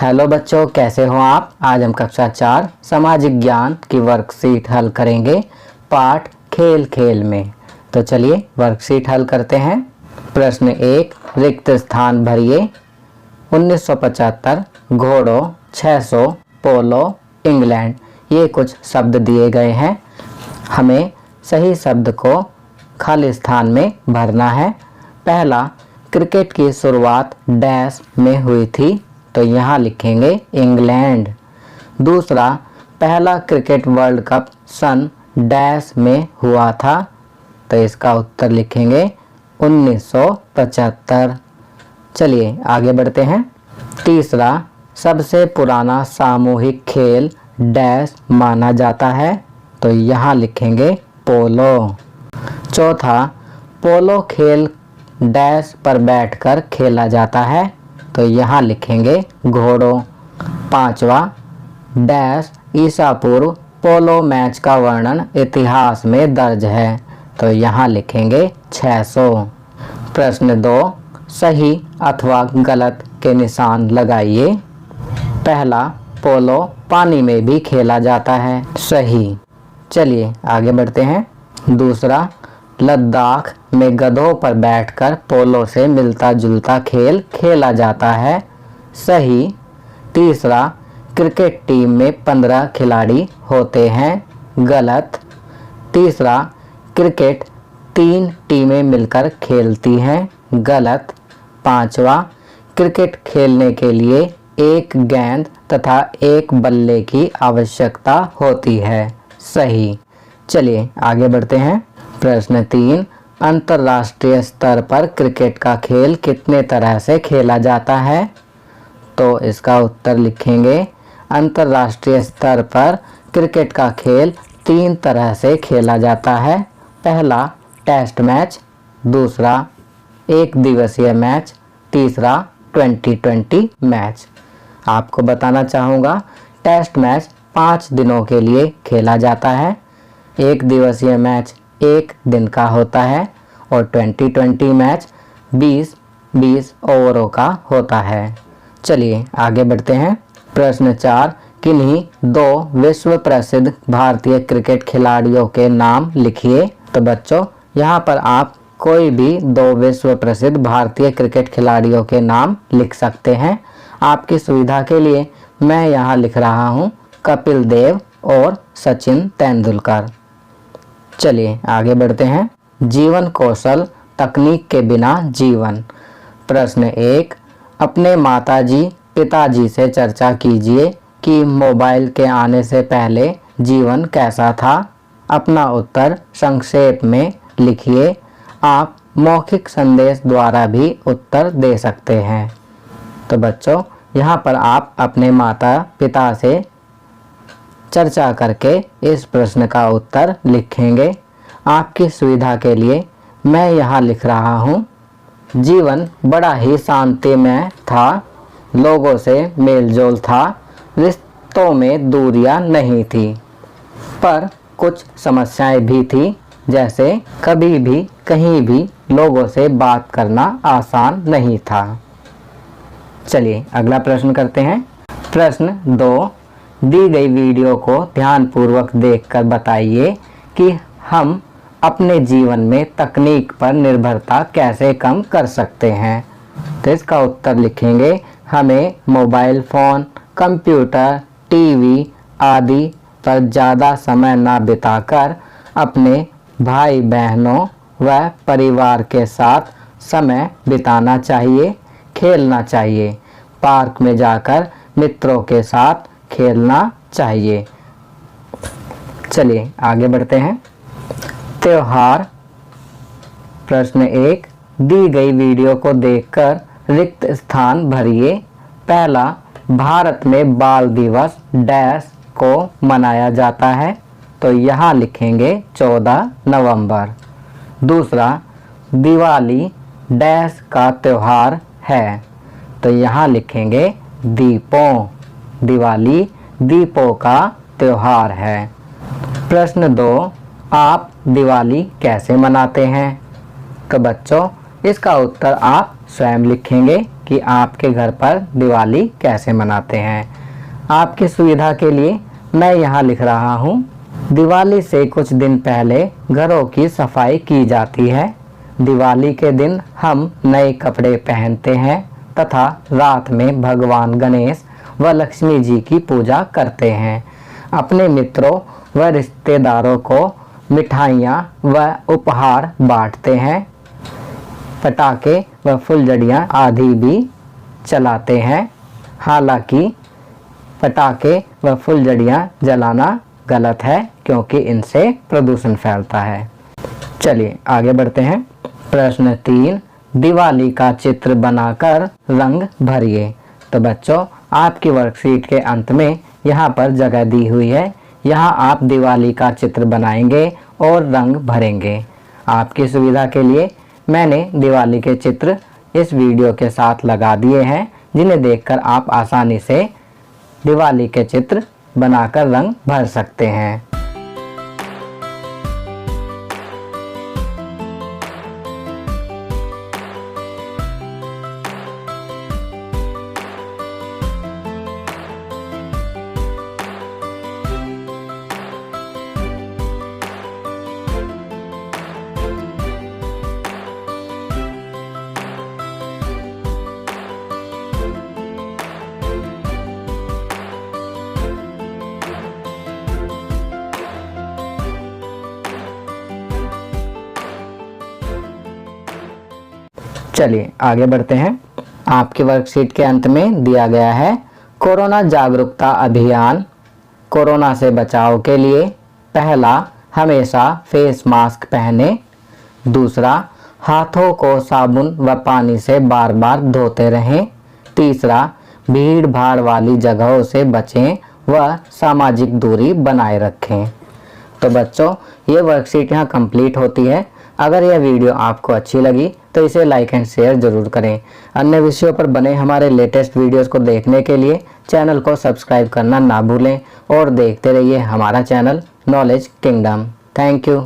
Hello बच्चों, कैसे हो आप। आज हम कक्षा 4 सामाजिक ज्ञान की वर्कशीट हल करेंगे पाठ खेल खेल में। तो चलिए वर्कशीट हल करते हैं। प्रश्न 1, रिक्त स्थान भरिए। 1975, घोड़ों, 600, पोलो, इंग्लैंड, ये कुछ शब्द दिए गए हैं। हमें सही शब्द को खाली स्थान में भरना है। पहला, क्रिकेट की शुरुआत डैश में हुई थी, तो यहाँ लिखेंगे इंग्लैंड। दूसरा, पहला क्रिकेट वर्ल्ड कप सन डैश में हुआ था, तो इसका उत्तर लिखेंगे 1975। चलिए आगे बढ़ते हैं। तीसरा, सबसे पुराना सामूहिक खेल डैश माना जाता है, तो यहाँ लिखेंगे पोलो। चौथा, पोलो खेल डैश पर बैठकर खेला जाता है, तो यहाँ लिखेंगे घोड़ों। पांचवा, डैश ईसा पूर्व पोलो मैच का वर्णन इतिहास में दर्ज है, तो यहाँ लिखेंगे 600। प्रश्न 2, सही अथवा गलत के निशान लगाइए। पहला, पोलो पानी में भी खेला जाता है, सही। चलिए आगे बढ़ते हैं। दूसरा, लद्दाख में गधों पर बैठकर पोलो से मिलता जुलता खेल खेला जाता है, सही। तीसरा, क्रिकेट टीम में 15 खिलाड़ी होते हैं, गलत। तीसरा, क्रिकेट 3 टीमें मिलकर खेलती हैं, गलत। पांचवा, क्रिकेट खेलने के लिए एक गेंद तथा एक बल्ले की आवश्यकता होती है, सही। चलिए आगे बढ़ते हैं। प्रश्न 3, अंतर्राष्ट्रीय स्तर पर क्रिकेट का खेल कितने तरह से खेला जाता है, तो इसका उत्तर लिखेंगे अंतर्राष्ट्रीय स्तर पर क्रिकेट का खेल 3 तरह से खेला जाता है। पहला, टेस्ट मैच। दूसरा, एक दिवसीय मैच। तीसरा, 2020 मैच। आपको बताना चाहूँगा, टेस्ट मैच 5 दिनों के लिए खेला जाता है, एक दिवसीय मैच 1 दिन का होता है और 2020 मैच 20 ओवरों का होता है। चलिए आगे बढ़ते हैं। प्रश्न 4, किन्हीं 2 विश्व प्रसिद्ध भारतीय क्रिकेट खिलाड़ियों के नाम लिखिए। तो बच्चों, यहाँ पर आप कोई भी 2 विश्व प्रसिद्ध भारतीय क्रिकेट खिलाड़ियों के नाम लिख सकते हैं। आपकी सुविधा के लिए मैं यहाँ लिख रहा हूँ कपिल देव और सचिन तेंदुलकर। चलिए आगे बढ़ते हैं। जीवन कौशल तकनीक के बिना जीवन। प्रश्न 1, अपने माताजी पिताजी से चर्चा कीजिए कि मोबाइल के आने से पहले जीवन कैसा था। अपना उत्तर संक्षेप में लिखिए। आप मौखिक संदेश द्वारा भी उत्तर दे सकते हैं। तो बच्चों, यहाँ पर आप अपने माता पिता से चर्चा करके इस प्रश्न का उत्तर लिखेंगे। आपकी सुविधा के लिए मैं यहाँ लिख रहा हूँ, जीवन बड़ा ही शांतिमय था, लोगों से मेलजोल था, रिश्तों में दूरियां नहीं थी, पर कुछ समस्याएं भी थी, जैसे कभी भी कहीं भी लोगों से बात करना आसान नहीं था। चलिए अगला प्रश्न करते हैं। प्रश्न 2, दी गई वीडियो को ध्यानपूर्वक देखकर बताइए कि हम अपने जीवन में तकनीक पर निर्भरता कैसे कम कर सकते हैं। तो इसका उत्तर लिखेंगे, हमें मोबाइल फ़ोन, कंप्यूटर, टीवी आदि पर ज़्यादा समय न बिताकर अपने भाई बहनों व परिवार के साथ समय बिताना चाहिए, खेलना चाहिए। पार्क में जाकर मित्रों के साथ खेलना चाहिए। चलिए आगे बढ़ते हैं। त्योहार। प्रश्न 1, दी गई वीडियो को देखकर रिक्त स्थान भरिए। पहला, भारत में बाल दिवस डैश को मनाया जाता है, तो यहाँ लिखेंगे 14 नवंबर। दूसरा, दिवाली डैश का त्योहार है, तो यहाँ लिखेंगे दीपों। दिवाली दीपों का त्योहार है। प्रश्न 2, आप दिवाली कैसे मनाते हैं। तो बच्चों, इसका उत्तर आप स्वयं लिखेंगे कि आपके घर पर दिवाली कैसे मनाते हैं। आपकी सुविधा के लिए मैं यहाँ लिख रहा हूँ। दिवाली से कुछ दिन पहले घरों की सफाई की जाती है। दिवाली के दिन हम नए कपड़े पहनते हैं तथा रात में भगवान गणेश व लक्ष्मी जी की पूजा करते हैं। अपने मित्रों व रिश्तेदारों को मिठाइयाँ व उपहार बांटते हैं। पटाखे व फुलझड़ियाँ आदि भी चलाते हैं। हालांकि पटाखे व फुलझड़ियाँ जलाना गलत है क्योंकि इनसे प्रदूषण फैलता है। चलिए आगे बढ़ते हैं। प्रश्न 3, दिवाली का चित्र बनाकर रंग भरिए। तो बच्चों, आपकी वर्कशीट के अंत में यहाँ पर जगह दी हुई है। यहाँ आप दिवाली का चित्र बनाएंगे और रंग भरेंगे। आपकी सुविधा के लिए मैंने दिवाली के चित्र इस वीडियो के साथ लगा दिए हैं, जिन्हें देखकर आप आसानी से दिवाली के चित्र बनाकर रंग भर सकते हैं। चलिए आगे बढ़ते हैं। आपकी वर्कशीट के अंत में दिया गया है कोरोना जागरूकता अभियान। कोरोना से बचाव के लिए पहला, हमेशा फेस मास्क पहने। दूसरा, हाथों को साबुन व पानी से बार बार धोते रहें। तीसरा, भीड़ भाड़ वाली जगहों से बचें व सामाजिक दूरी बनाए रखें। तो बच्चों, ये वर्कशीट यहाँ कंप्लीट होती है। अगर यह वीडियो आपको अच्छी लगी तो इसे लाइक एंड शेयर जरूर करें। अन्य विषयों पर बने हमारे लेटेस्ट वीडियोस को देखने के लिए चैनल को सब्सक्राइब करना ना भूलें और देखते रहिए हमारा channel knowledge kingdom. Thank you.